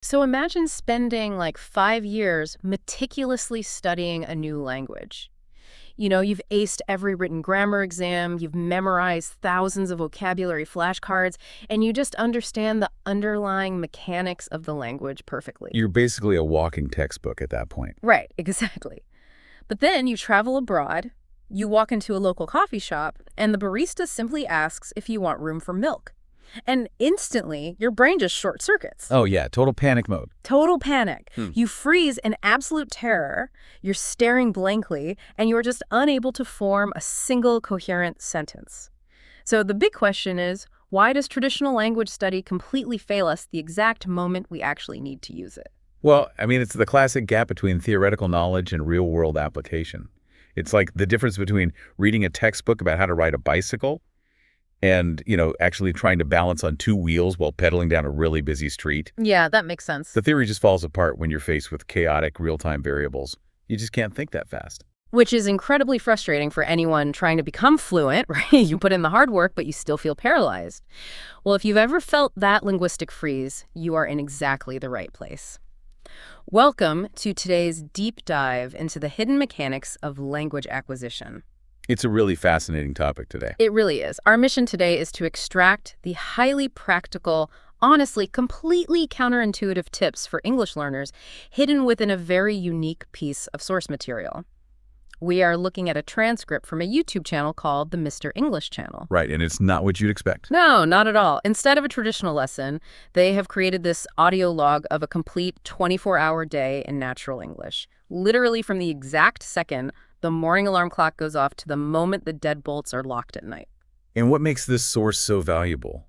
So imagine spending like 5 years meticulously studying a new language. You've aced every written grammar exam, you've memorized thousands of vocabulary flashcards, and you just understand the underlying mechanics of the language perfectly. You're basically a walking textbook at that point. Right, exactly. But then you travel abroad, you walk into a local coffee shop, and the barista simply asks if you want room for milk. And instantly, your brain just short circuits. Oh yeah, total panic mode. Total panic. Hmm. You freeze in absolute terror, you're staring blankly, and you're just unable to form a single coherent sentence. So the big question is, why does traditional language study completely fail us the exact moment we actually need to use it? Well, I mean, it's the classic gap between theoretical knowledge and real-world application. It's like the difference between reading a textbook about how to ride a bicycle and, actually trying to balance on two wheels while pedaling down a really busy street. Yeah, that makes sense. The theory just falls apart when you're faced with chaotic real-time variables. You just can't think that fast. Which is incredibly frustrating for anyone trying to become fluent, right? You put in the hard work, but you still feel paralyzed. Well, if you've ever felt that linguistic freeze, you are in exactly the right place. Welcome to today's deep dive into the hidden mechanics of language acquisition. It's a really fascinating topic today. It really is. Our mission today is to extract the highly practical, honestly, completely counterintuitive tips for English learners hidden within a very unique piece of source material. We are looking at a transcript from a YouTube channel called the Mr. English Channel. Right, and it's not what you'd expect. No, not at all. Instead of a traditional lesson, they have created this audio log of a complete 24-hour day in natural English. Literally from the exact second the morning alarm clock goes off to the moment the deadbolts are locked at night. And what makes this source so valuable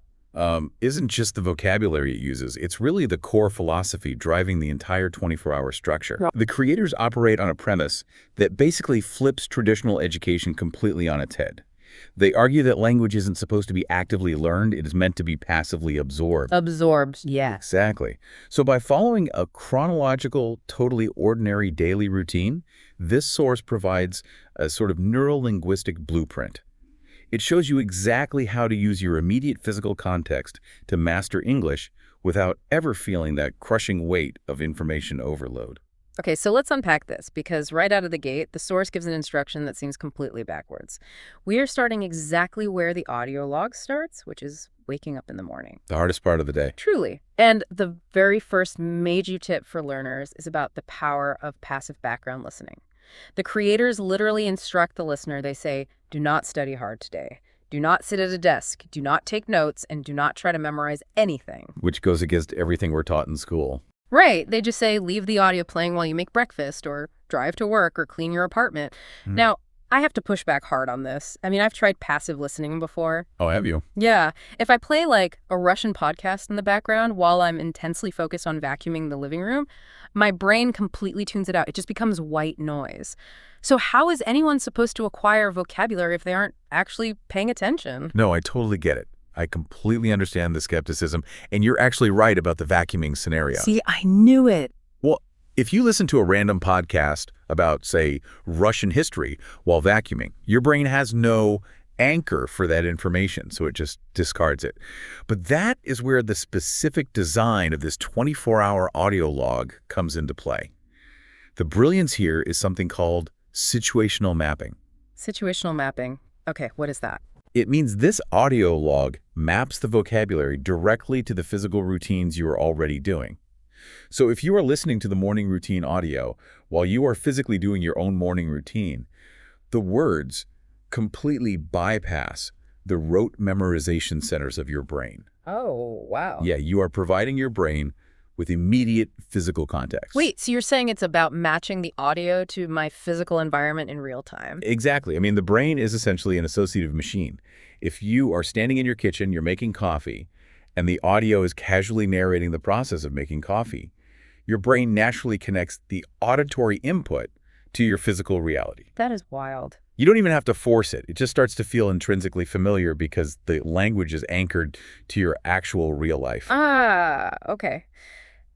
isn't just the vocabulary it uses. It's really the core philosophy driving the entire 24-hour structure. Yeah. The creators operate on a premise that basically flips traditional education completely on its head. They argue that language isn't supposed to be actively learned. It is meant to be passively absorbed. Absorbed, yes. Exactly. So by following a chronological, totally ordinary daily routine, this source provides a sort of neuro-linguistic blueprint. It shows you exactly how to use your immediate physical context to master English without ever feeling that crushing weight of information overload. Okay, so let's unpack this, because right out of the gate, the source gives an instruction that seems completely backwards. We are starting exactly where the audio log starts, which is waking up in the morning. The hardest part of the day. Truly. And the very first major tip for learners is about the power of passive background listening. The creators literally instruct the listener. They say, do not study hard today. Do not sit at a desk. Do not take notes, and do not try to memorize anything. Which goes against everything we're taught in school. Right. They just say, leave the audio playing while you make breakfast or drive to work or clean your apartment. Now, I have to push back hard on this. I mean, I've tried passive listening before. Oh, have you? Yeah. If I play like a Russian podcast in the background while I'm intensely focused on vacuuming the living room, my brain completely tunes it out. It just becomes white noise. So how is anyone supposed to acquire vocabulary if they aren't actually paying attention? No, I totally get it. I completely understand the skepticism, and you're actually right about the vacuuming scenario. See, I knew it. Well, if you listen to a random podcast about, say, Russian history while vacuuming, your brain has no anchor for that information, so it just discards it. But that is where the specific design of this 24-hour audio log comes into play. The brilliance here is something called situational mapping. Situational mapping. Okay, what is that? It means this audio log maps the vocabulary directly to the physical routines you are already doing. So if you are listening to the morning routine audio while you are physically doing your own morning routine, the words completely bypass the rote memorization centers of your brain. Oh, wow. Yeah, you are providing your brain with immediate physical context. Wait, so you're saying it's about matching the audio to my physical environment in real time? Exactly. I mean, the brain is essentially an associative machine. If you are standing in your kitchen, you're making coffee, and the audio is casually narrating the process of making coffee, your brain naturally connects the auditory input to your physical reality. That is wild. You don't even have to force it. It just starts to feel intrinsically familiar because the language is anchored to your actual real life. Ah, okay.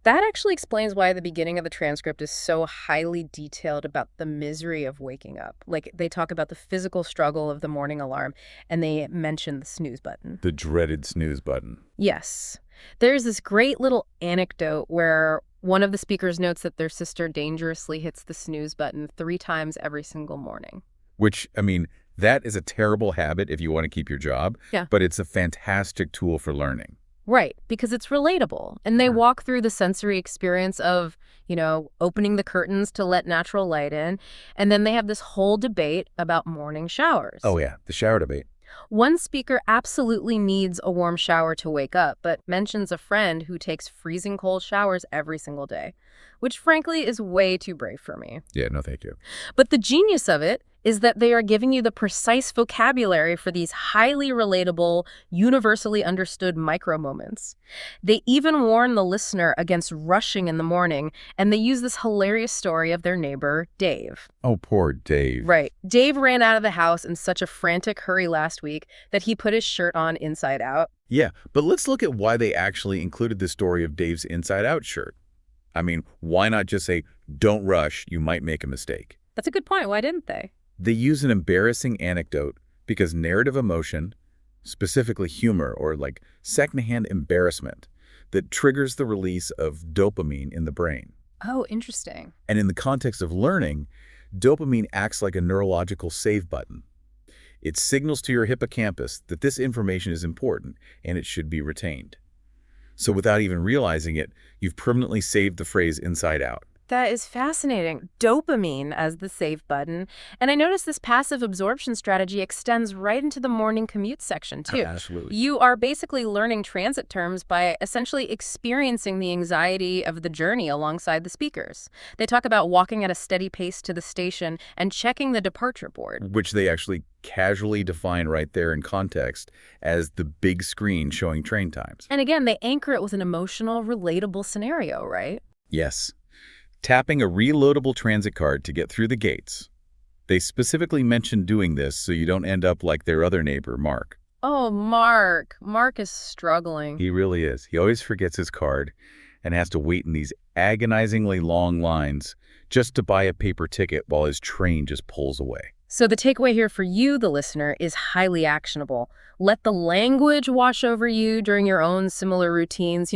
That actually explains why the beginning of the transcript is so highly detailed about the misery of waking up. Like, they talk about the physical struggle of the morning alarm, and they mention the snooze button. The dreaded snooze button. Yes. There's this great little anecdote where one of the speakers notes that their sister dangerously hits the snooze button 3 times every single morning. Which, I mean, that is a terrible habit if you want to keep your job, Yeah. but it's a fantastic tool for learning. Right, because it's relatable. And they walk through the sensory experience of, opening the curtains to let natural light in. And then they have this whole debate about morning showers. Oh, yeah, the shower debate. One speaker absolutely needs a warm shower to wake up, but mentions a friend who takes freezing cold showers every single day, which frankly is way too brave for me. Yeah, no thank you. But the genius of it is that they are giving you the precise vocabulary for these highly relatable, universally understood micro moments. They even warn the listener against rushing in the morning, and they use this hilarious story of their neighbor, Dave. Oh, poor Dave. Right. Dave ran out of the house in such a frantic hurry last week that he put his shirt on inside out. Yeah, but let's look at why they actually included the story of Dave's Inside Out shirt. I mean, why not just say, don't rush, you might make a mistake? That's a good point. Why didn't they? They use an embarrassing anecdote because narrative emotion, specifically humor or like secondhand embarrassment, that triggers the release of dopamine in the brain. Oh, interesting. And in the context of learning, dopamine acts like a neurological save button. It signals to your hippocampus that this information is important and it should be retained. So without even realizing it, you've permanently saved the phrase inside out. That is fascinating. Dopamine as the save button. And I noticed this passive absorption strategy extends right into the morning commute section, too. Absolutely. You are basically learning transit terms by essentially experiencing the anxiety of the journey alongside the speakers. They talk about walking at a steady pace to the station and checking the departure board. Which they actually casually define right there in context as the big screen showing train times. And again, they anchor it with an emotional, relatable scenario, right? Yes. Tapping a reloadable transit card to get through the gates. They specifically mentioned doing this so you don't end up like their other neighbor, Mark. Oh, Mark. Mark is struggling. He really is. He always forgets his card and has to wait in these agonizingly long lines just to buy a paper ticket while his train just pulls away. So the takeaway here for you, the listener, is highly actionable. Let the language wash over you during your own similar routines.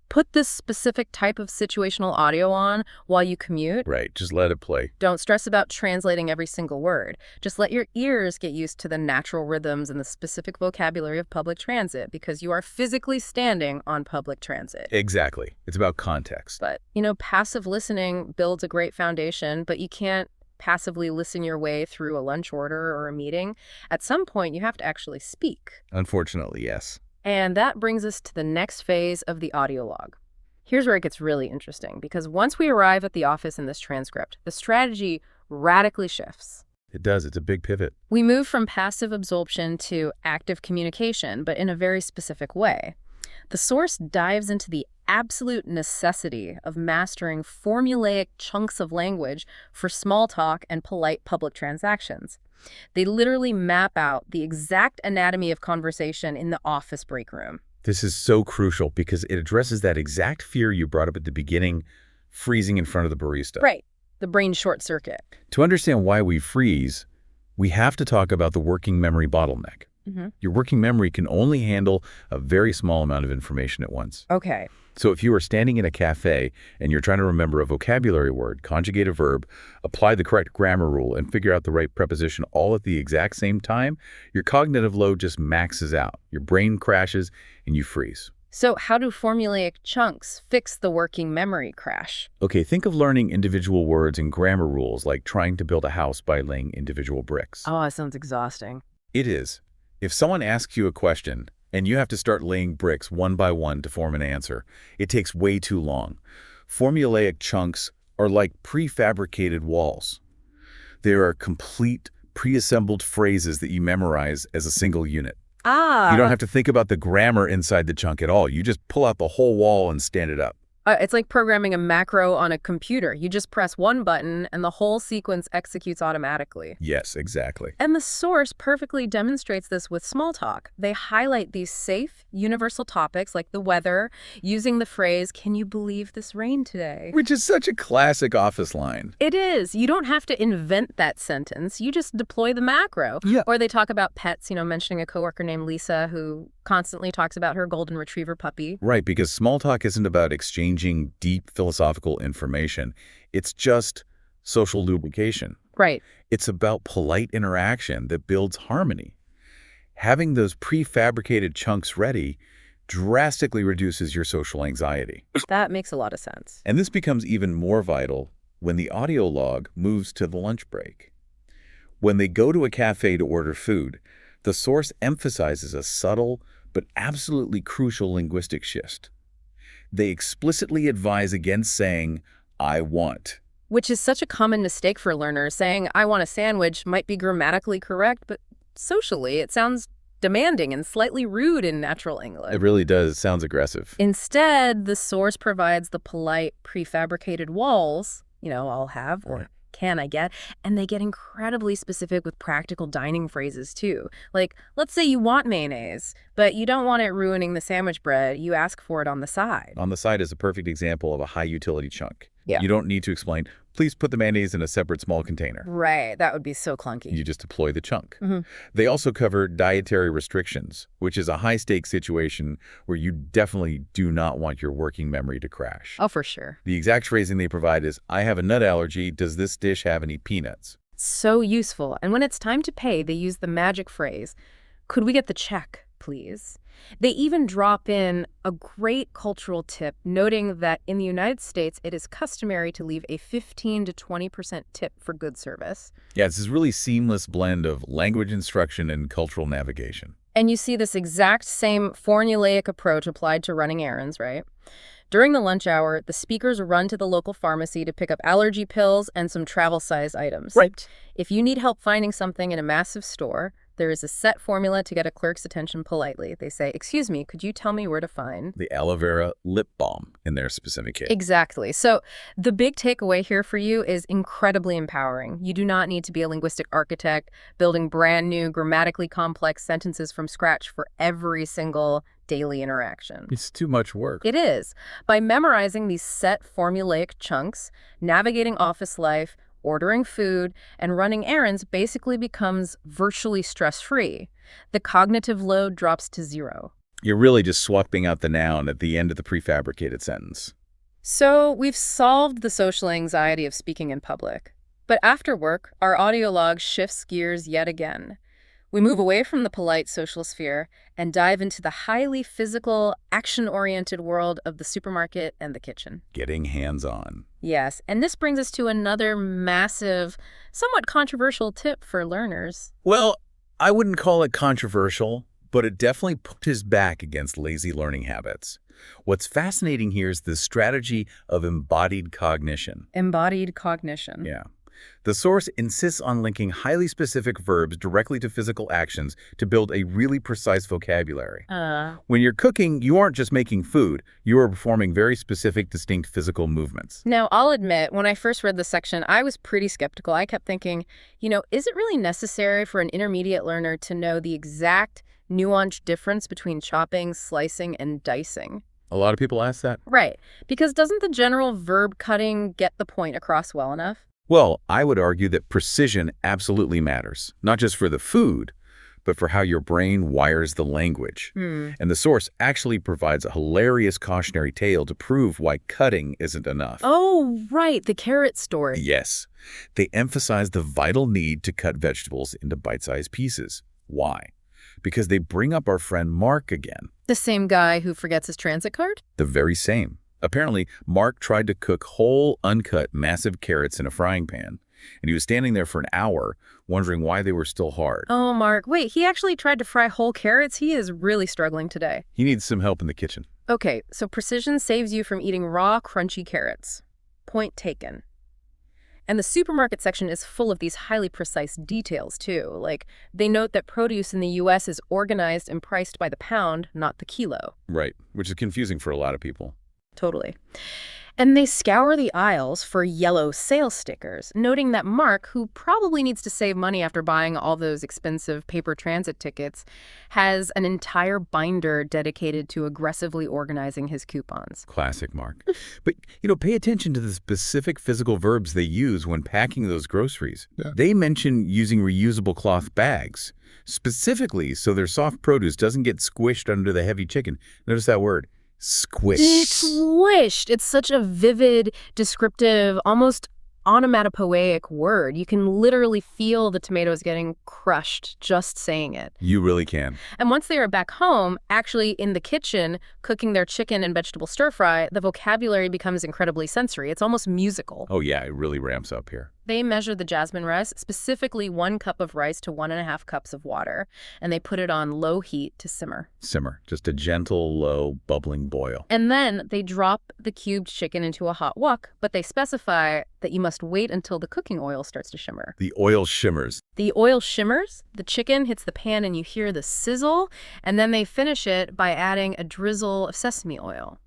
Put this specific type of situational audio on while you commute. Right, just let it play. Don't stress about translating every single word. Just let your ears get used to the natural rhythms and the specific vocabulary of public transit because you are physically standing on public transit. Exactly. It's about context. But, passive listening builds a great foundation, but you can't passively listen your way through a lunch order or a meeting. At some point, you have to actually speak. Unfortunately, yes. And that brings us to the next phase of the audio log. Here's where it gets really interesting, because once we arrive at the office in this transcript, the strategy radically shifts. It does. It's a big pivot. We move from passive absorption to active communication, but in a very specific way. The source dives into the absolute necessity of mastering formulaic chunks of language for small talk and polite public transactions. They literally map out the exact anatomy of conversation in the office break room. This is so crucial because it addresses that exact fear you brought up at the beginning, freezing in front of the barista. Right. The brain short circuit. To understand why we freeze, we have to talk about the working memory bottleneck. Your working memory can only handle a very small amount of information at once. Okay. So if you are standing in a cafe and you're trying to remember a vocabulary word, conjugate a verb, apply the correct grammar rule, and figure out the right preposition all at the exact same time, your cognitive load just maxes out. Your brain crashes and you freeze. So how do formulaic chunks fix the working memory crash? Okay, think of learning individual words and grammar rules like trying to build a house by laying individual bricks. Oh, that sounds exhausting. It is. If someone asks you a question and you have to start laying bricks one by one to form an answer, it takes way too long. Formulaic chunks are like prefabricated walls. They are complete, pre-assembled phrases that you memorize as a single unit. Ah. You don't have to think about the grammar inside the chunk at all. You just pull out the whole wall and stand it up. It's like programming a macro on a computer. You just press one button and the whole sequence executes automatically. Yes, exactly. And the source perfectly demonstrates this with small talk. They highlight these safe, universal topics like the weather, using the phrase, "Can you believe this rain today?" Which is such a classic office line. It is. You don't have to invent that sentence. You just deploy the macro. Yeah. Or they talk about pets, mentioning a coworker named Lisa who constantly talks about her golden retriever puppy. Right, because small talk isn't about exchanging deep philosophical information. It's just social lubrication. Right. It's about polite interaction that builds harmony. Having those prefabricated chunks ready drastically reduces your social anxiety. That makes a lot of sense. And this becomes even more vital when the audio log moves to the lunch break. When they go to a cafe to order food, the source emphasizes a subtle but absolutely crucial linguistic shift. They explicitly advise against saying, "I want." Which is such a common mistake for learners. Saying, "I want a sandwich" might be grammatically correct, but socially it sounds demanding and slightly rude in natural English. It really does. It sounds aggressive. Instead, the source provides the polite, prefabricated walls, I'll have, or Right. can I get, and they get incredibly specific with practical dining phrases too. Like, let's say you want mayonnaise, but you don't want it ruining the sandwich bread. You ask for it on the side. On the side is a perfect example of a high-utility chunk. Yeah. You don't need to explain, "Please put the mayonnaise in a separate small container." Right, that would be so clunky. You just deploy the chunk. Mhm. They also cover dietary restrictions, which is a high-stakes situation where you definitely do not want your working memory to crash. Oh, for sure. The exact phrasing they provide is, "I have a nut allergy. Does this dish have any peanuts?" So useful. And when it's time to pay, they use the magic phrase, "Could we get the check, please?" They even drop in a great cultural tip, noting that in the United States, it is customary to leave a 15 to 20% tip for good service. Yeah, it's this really seamless blend of language instruction and cultural navigation. And you see this exact same formulaic approach applied to running errands, right? During the lunch hour, the speakers run to the local pharmacy to pick up allergy pills and some travel-sized items. Right. If you need help finding something in a massive store, there is a set formula to get a clerk's attention politely. They say, "Excuse me, could you tell me where to find?" The aloe vera lip balm in their specific case. Exactly. So the big takeaway here for you is incredibly empowering. You do not need to be a linguistic architect building brand new, grammatically complex sentences from scratch for every single daily interaction. It's too much work. It is. By memorizing these set formulaic chunks, navigating office life, ordering food, and running errands basically becomes virtually stress-free. The cognitive load drops to zero. You're really just swapping out the noun at the end of the prefabricated sentence. So we've solved the social anxiety of speaking in public. But after work, our audio log shifts gears yet again. We move away from the polite social sphere and dive into the highly physical, action-oriented world of the supermarket and the kitchen. Getting hands-on. Yes, and this brings us to another massive, somewhat controversial tip for learners. Well, I wouldn't call it controversial, but it definitely pushes back against lazy learning habits. What's fascinating here is the strategy of embodied cognition. Embodied cognition. Yeah. The source insists on linking highly specific verbs directly to physical actions to build a really precise vocabulary. When you're cooking, you aren't just making food. You are performing very specific, distinct physical movements. Now, I'll admit, when I first read this section, I was pretty skeptical. I kept thinking, is it really necessary for an intermediate learner to know the exact nuanced difference between chopping, slicing, and dicing? A lot of people ask that. Right, because doesn't the general verb cutting get the point across well enough? Well, I would argue that precision absolutely matters, not just for the food, but for how your brain wires the language. And the source actually provides a hilarious cautionary tale to prove why cutting isn't enough. Oh, right, the carrot story. Yes. They emphasize the vital need to cut vegetables into bite-sized pieces. Why? Because they bring up our friend Mark again. The same guy who forgets his transit card? The very same. Apparently, Mark tried to cook whole, uncut, massive carrots in a frying pan, and he was standing there for an hour, wondering why they were still hard. Oh, Mark. Wait, he actually tried to fry whole carrots? He is really struggling today. He needs some help in the kitchen. Okay, so precision saves you from eating raw, crunchy carrots. Point taken. And the supermarket section is full of these highly precise details, too. Like, they note that produce in the U.S. is organized and priced by the pound, not the kilo. Right, which is confusing for a lot of people. Totally. And they scour the aisles for yellow sale stickers, noting that Mark, who probably needs to save money after buying all those expensive paper transit tickets, has an entire binder dedicated to aggressively organizing his coupons. Classic Mark. But, pay attention to the specific physical verbs they use when packing those groceries. Yeah. They mention using reusable cloth bags, specifically so their soft produce doesn't get squished under the heavy chicken. Notice that word, squished. Squished. It's such a vivid, descriptive, almost onomatopoeic word. You can literally feel the tomatoes getting crushed just saying it. You really can. And once they are back home, actually in the kitchen, cooking their chicken and vegetable stir-fry, the vocabulary becomes incredibly sensory. It's almost musical. Oh, yeah, it really ramps up here. They measure the jasmine rice, specifically 1 cup of rice to 1.5 cups of water, and they put it on low heat to simmer. Simmer, just a gentle, low, bubbling boil. And then they drop the cubed chicken into a hot wok, but they specify that you must wait until the cooking oil starts to shimmer. The oil shimmers. The oil shimmers, the chicken hits the pan and you hear the sizzle, and then they finish it by adding a drizzle of sesame oil.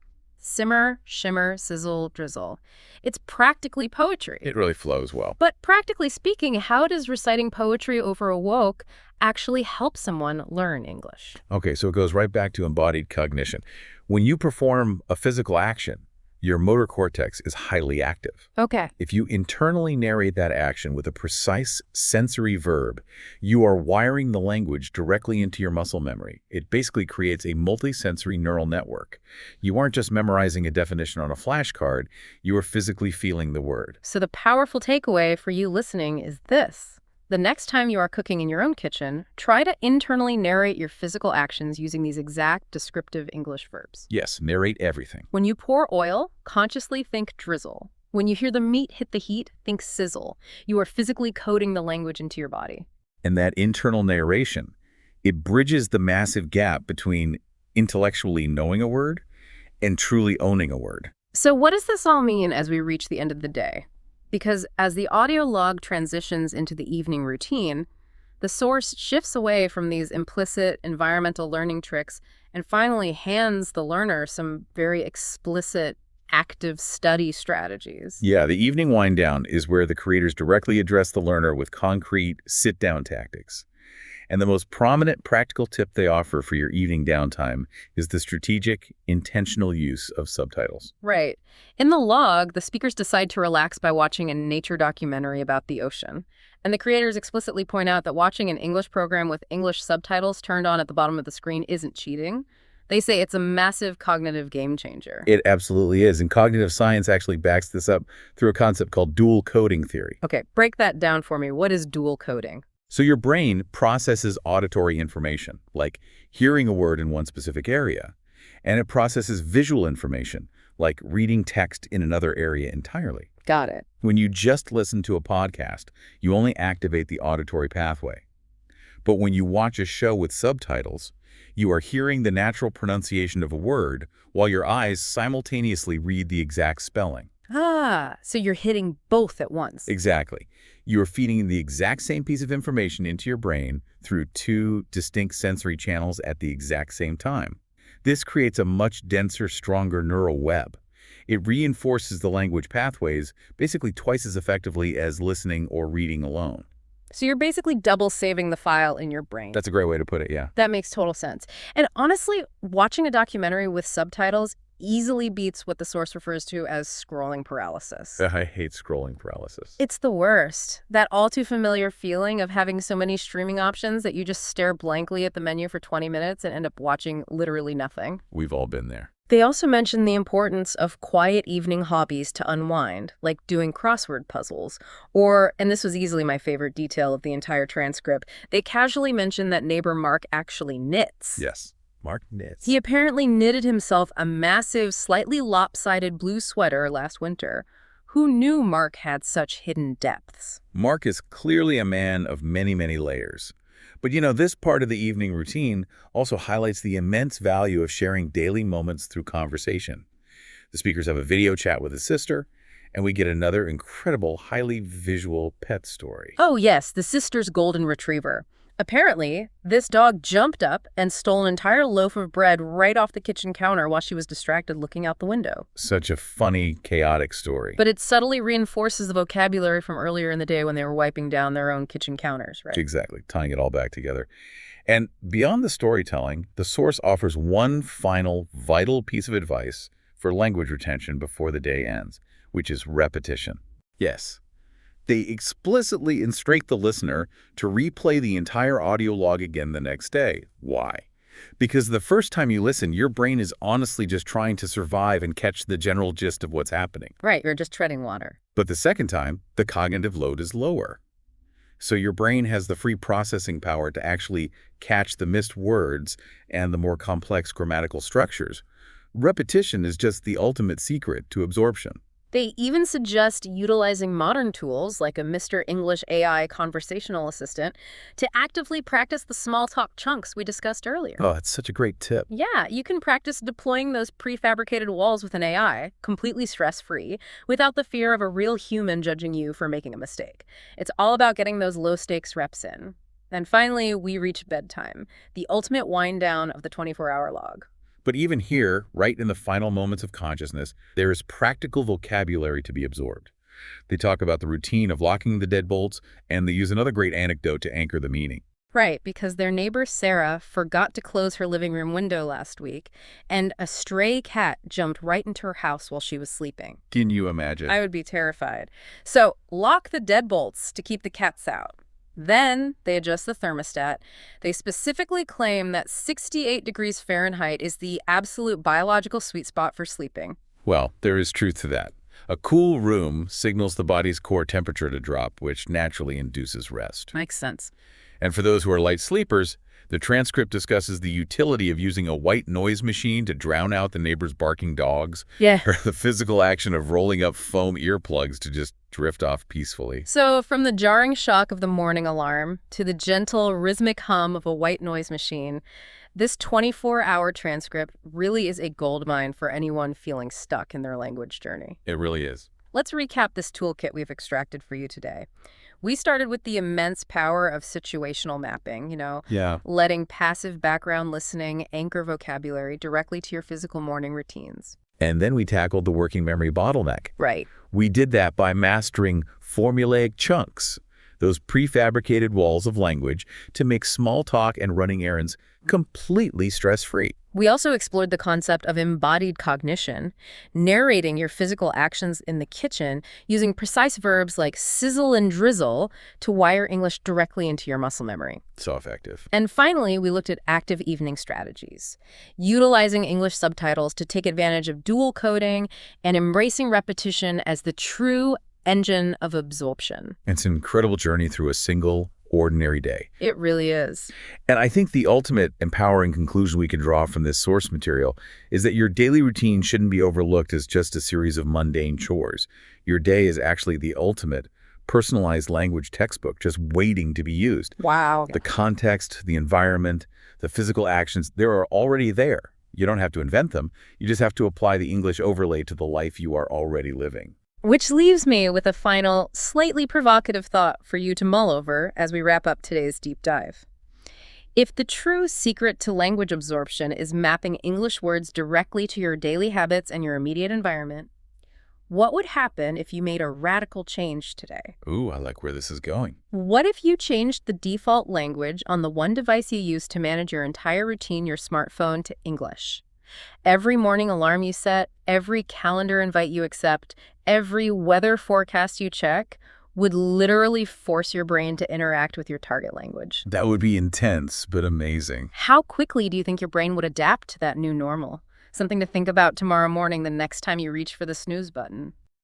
Simmer, shimmer, sizzle, drizzle. It's practically poetry. It really flows well. But practically speaking, how does reciting poetry over a wok actually help someone learn English? Okay, so it goes right back to embodied cognition. When you perform a physical action, your motor cortex is highly active. Okay. If you internally narrate that action with a precise sensory verb, you are wiring the language directly into your muscle memory. It basically creates a multisensory neural network. You aren't just memorizing a definition on a flashcard, you are physically feeling the word. So the powerful takeaway for you listening is this. The next time you are cooking in your own kitchen, try to internally narrate your physical actions using these exact descriptive English verbs. Yes, narrate everything. When you pour oil, consciously think drizzle. When you hear the meat hit the heat, think sizzle. You are physically coding the language into your body. And that internal narration, it bridges the massive gap between intellectually knowing a word and truly owning a word. So what does this all mean as we reach the end of the day? Because as the audio log transitions into the evening routine, the source shifts away from these implicit environmental learning tricks and finally hands the learner some very explicit active study strategies. Yeah, the evening wind down is where the creators directly address the learner with concrete sit-down tactics. And the most prominent practical tip they offer for your evening downtime is the strategic, intentional use of subtitles. Right. In the log, the speakers decide to relax by watching a nature documentary about the ocean. And the creators explicitly point out that watching an English program with English subtitles turned on at the bottom of the screen isn't cheating. They say it's a massive cognitive game changer. It absolutely is. And cognitive science actually backs this up through a concept called dual coding theory. Okay, break that down for me. What is dual coding? So your brain processes auditory information, like hearing a word in one specific area, and it processes visual information, like reading text in another area entirely. Got it. When you just listen to a podcast, you only activate the auditory pathway. But when you watch a show with subtitles, you are hearing the natural pronunciation of a word while your eyes simultaneously read the exact spelling. Ah, so you're hitting both at once. Exactly. You are feeding the exact same piece of information into your brain through two distinct sensory channels at the exact same time. This creates a much denser, stronger neural web. It reinforces the language pathways basically twice as effectively as listening or reading alone. So you're basically double saving the file in your brain. That's a great way to put it, yeah. That makes total sense. And honestly, watching a documentary with subtitles easily beats what the source refers to as scrolling paralysis. I hate scrolling paralysis. It's the worst. That all too familiar feeling of having so many streaming options that you just stare blankly at the menu for 20 minutes and end up watching literally nothing. We've all been there. They also mention the importance of quiet evening hobbies to unwind, like doing crossword puzzles. Or, and this was easily my favorite detail of the entire transcript, they casually mention that neighbor Mark actually knits. Yes. Mark knits. He apparently knitted himself a massive, slightly lopsided blue sweater last winter. Who knew Mark had such hidden depths? Mark is clearly a man of many, many layers. But this part of the evening routine also highlights the immense value of sharing daily moments through conversation. The speakers have a video chat with his sister, and we get another incredible, highly visual pet story. Oh yes, the sister's golden retriever. Apparently, this dog jumped up and stole an entire loaf of bread right off the kitchen counter while she was distracted looking out the window. Such a funny, chaotic story. But it subtly reinforces the vocabulary from earlier in the day when they were wiping down their own kitchen counters, right? Exactly, tying it all back together. And beyond the storytelling, the source offers one final vital piece of advice for language retention before the day ends, which is repetition. Yes. They explicitly instruct the listener to replay the entire audio log again the next day. Why? Because the first time you listen, your brain is honestly just trying to survive and catch the general gist of what's happening. Right, you're just treading water. But the second time, the cognitive load is lower. So your brain has the free processing power to actually catch the missed words and the more complex grammatical structures. Repetition is just the ultimate secret to absorption. They even suggest utilizing modern tools like a Mr. English AI conversational assistant to actively practice the small talk chunks we discussed earlier. Oh, that's such a great tip. Yeah, you can practice deploying those prefabricated walls with an AI, completely stress-free, without the fear of a real human judging you for making a mistake. It's all about getting those low-stakes reps in. And finally, we reach bedtime, the ultimate wind-down of the 24-hour log. But even here, right in the final moments of consciousness, there is practical vocabulary to be absorbed. They talk about the routine of locking the deadbolts, and they use another great anecdote to anchor the meaning. Right, because their neighbor Sarah forgot to close her living room window last week, and a stray cat jumped right into her house while she was sleeping. Can you imagine? I would be terrified. So, lock the deadbolts to keep the cats out. Then they adjust the thermostat. They specifically claim that 68 degrees Fahrenheit is the absolute biological sweet spot for sleeping. Well, there is truth to that. A cool room signals the body's core temperature to drop, which naturally induces rest. Makes sense. And for those who are light sleepers, the transcript discusses the utility of using a white noise machine to drown out the neighbor's barking dogs, Yeah. or the physical action of rolling up foam earplugs to just drift off peacefully. So from the jarring shock of the morning alarm to the gentle rhythmic hum of a white noise machine, this 24-hour transcript really is a goldmine for anyone feeling stuck in their language journey. It really is. Let's recap this toolkit we've extracted for you today. We started with the immense power of situational mapping, Yeah. letting passive background listening anchor vocabulary directly to your physical morning routines. And then we tackled the working memory bottleneck. Right. We did that by mastering formulaic chunks, those prefabricated walls of language, to make small talk and running errands completely stress-free. We also explored the concept of embodied cognition, narrating your physical actions in the kitchen using precise verbs like sizzle and drizzle to wire English directly into your muscle memory. So effective. And finally, we looked at active evening strategies, utilizing English subtitles to take advantage of dual coding and embracing repetition as the true engine of absorption. It's an incredible journey through a single, ordinary day. It really is. And I think the ultimate empowering conclusion we can draw from this source material is that your daily routine shouldn't be overlooked as just a series of mundane chores. Your day is actually the ultimate personalized language textbook just waiting to be used. Wow. The context, the environment, the physical actions, they're already there. You don't have to invent them. You just have to apply the English overlay to the life you are already living. Which leaves me with a final, slightly provocative thought for you to mull over as we wrap up today's deep dive. If the true secret to language absorption is mapping English words directly to your daily habits and your immediate environment, what would happen if you made a radical change today? Ooh, I like where this is going. What if you changed the default language on the one device you use to manage your entire routine, your smartphone, to English? Every morning alarm you set, every calendar invite you accept, every weather forecast you check would literally force your brain to interact with your target language. That would be intense, but amazing. How quickly do you think your brain would adapt to that new normal? Something to think about tomorrow morning the next time you reach for the snooze button.